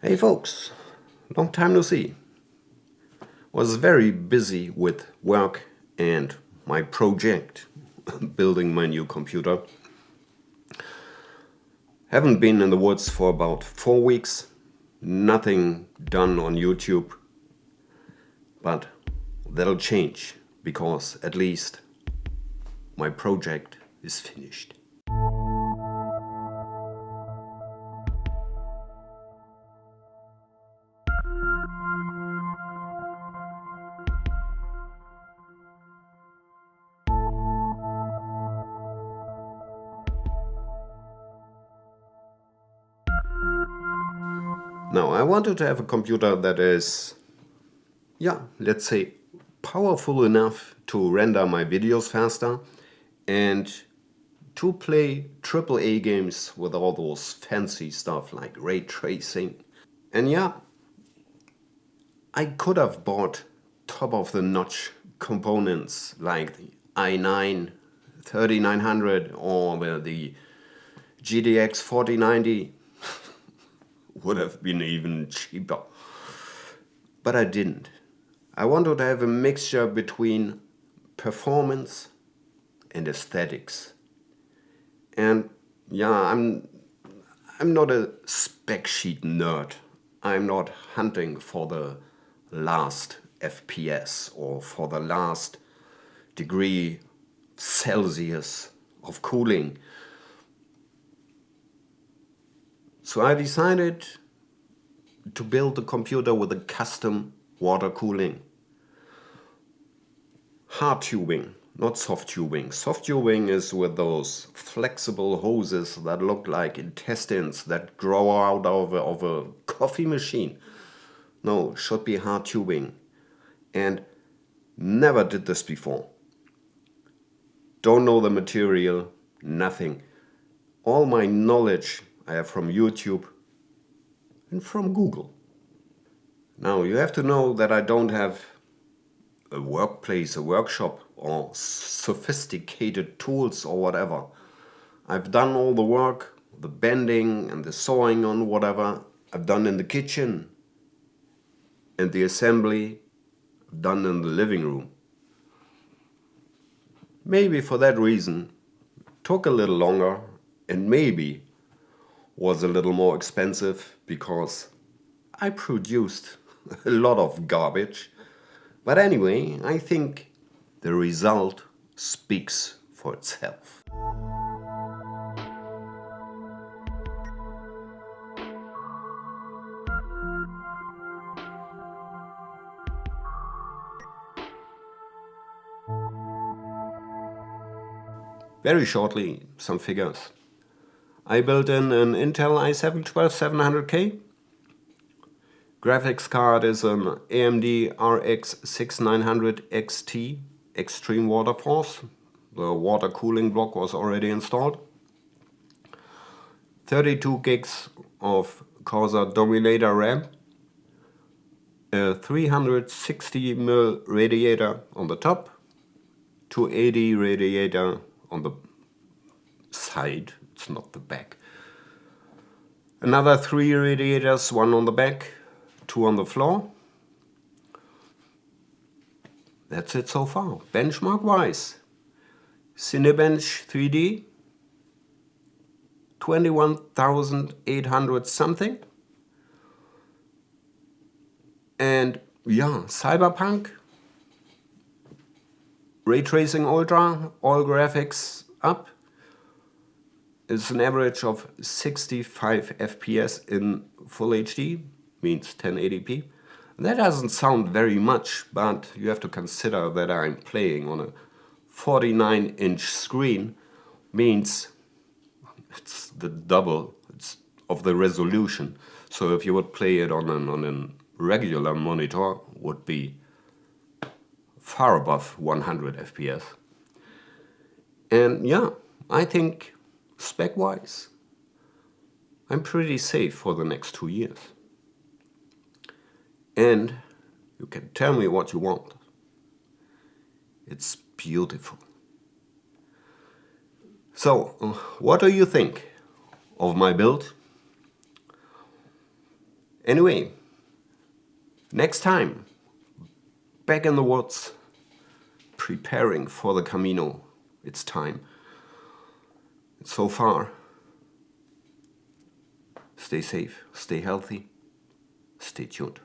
Hey folks, long time no see. Was very busy with work and my project, building my new computer. Haven't been in the woods for about 4 weeks, nothing done on YouTube, but that'll change because at least my project is finished. Now, I wanted to have a computer that is, let's say, powerful enough to render my videos faster and to play AAA games with all those fancy stuff like ray tracing. And I could have bought top-of-the-notch components like the i9 3900 or the GTX 4090. Would have been even cheaper. But I didn't. I wanted to have a mixture between performance and aesthetics. And I'm not a spec sheet nerd. I'm not hunting for the last FPS or for the last degree Celsius of cooling. So I decided to build a computer with a custom water cooling. Hard tubing, not soft tubing. Soft tubing is with those flexible hoses that look like intestines that grow out of a coffee machine. No, should be hard tubing. And never did this before. Don't know the material, nothing. All my knowledge I have from YouTube and from Google. Now you have to know that I don't have a workplace, a workshop or sophisticated tools or whatever. I've done all the work, the bending and the sawing on whatever I've done in the kitchen, and the assembly I've done in the living room. Maybe for that reason it took a little longer and maybe was a little more expensive because I produced a lot of garbage. But anyway, I think the result speaks for itself. Very shortly, some figures. I built in an Intel i7 12700K. Graphics card is an AMD RX 6900 XT Xtreme Waterforce. The water cooling block was already installed. 32 gigs of Corsair Dominator RAM. A 360mm radiator on the top. 280 radiator on the side. It's not the back. Another 3 radiators, 1 on the back, 2 on the floor. That's it so far. Benchmark wise, Cinebench 3D, 21,800 something. And Cyberpunk, Ray Tracing Ultra, all graphics up. It's an average of 65 FPS in Full HD, means 1080p. That doesn't sound very much, but you have to consider that I'm playing on a 49-inch screen, means it's the double of the resolution. So if you would play it on a regular monitor, would be far above 100 FPS. And I think spec-wise, I'm pretty safe for the next 2 years. And you can tell me what you want. It's beautiful. So, what do you think of my build? Anyway, next time, back in the woods, preparing for the Camino. It's time. So far, stay safe, stay healthy, stay tuned.